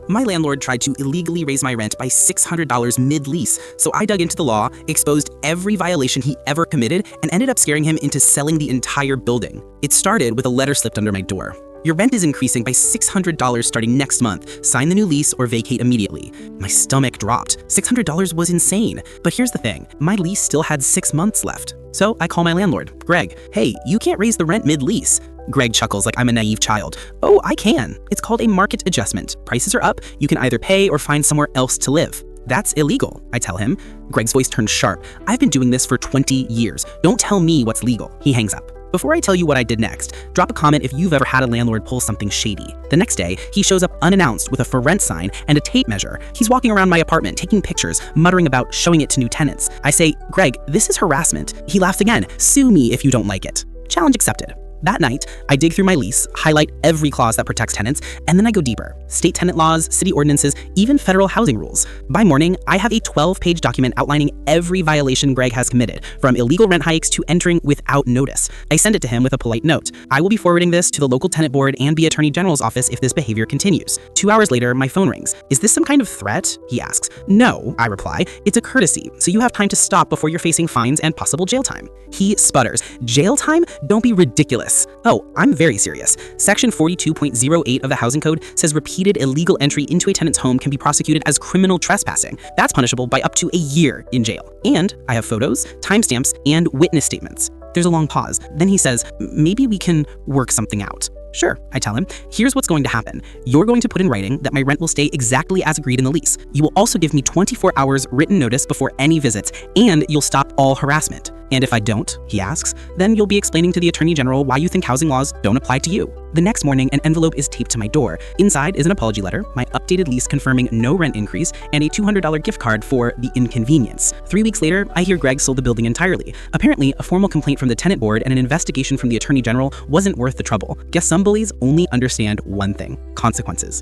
My landlord tried to illegally raise my rent by $600 mid-lease, so I dug into the law, exposed every violation he ever committed, and ended up scaring him into selling the entire building. It started with a letter slipped under my door. Your rent is increasing by $600 starting next month. Sign the new lease or vacate immediately. My stomach dropped. $600 was insane. But here's the thing, my lease still had 6 months left. So I call my landlord, Greg. Hey, you can't raise the rent mid-lease. Greg chuckles like I'm a naive child. Oh, I can. It's called a market adjustment. Prices are up. You can either pay or find somewhere else to live. That's illegal, I tell him. Greg's voice turns sharp. I've been doing this for 20 years. Don't tell me what's legal. He hangs up. Before I tell you what I did next, drop a comment if you've ever had a landlord pull something shady. The next day, he shows up unannounced with a for rent sign and a tape measure. He's walking around my apartment, taking pictures, muttering about showing it to new tenants. I say, Greg, this is harassment. He laughs again. Sue me if you don't like it. Challenge accepted. That night, I dig through my lease, highlight every clause that protects tenants, and then I go deeper. State tenant laws, city ordinances, even federal housing rules. By morning, I have a 12-page document outlining every violation Greg has committed, from illegal rent hikes to entering without notice. I send it to him with a polite note. I will be forwarding this to the local tenant board and the Attorney General's office if this behavior continues. 2 hours later, my phone rings. Is this some kind of threat? He asks. No, I reply. It's a courtesy, so you have time to stop before you're facing fines and possible jail time. He sputters. Jail time? Don't be ridiculous. Oh, I'm very serious. Section 42.08 of the Housing Code says repeated illegal entry into a tenant's home can be prosecuted as criminal trespassing. That's punishable by up to a year in jail. And I have photos, timestamps, and witness statements. There's a long pause. Then he says, maybe we can work something out. Sure, I tell him. Here's what's going to happen. You're going to put in writing that my rent will stay exactly as agreed in the lease. You will also give me 24 hours written notice before any visits, and you'll stop all harassment. And if I don't, he asks, then you'll be explaining to the Attorney General why you think housing laws don't apply to you. The next morning, an envelope is taped to my door. Inside is an apology letter, my updated lease confirming no rent increase, and a $200 gift card for the inconvenience. 3 weeks later, I hear Greg sold the building entirely. Apparently, a formal complaint from the tenant board and an investigation from the Attorney General wasn't worth the trouble. Guess some bullies only understand one thing: consequences.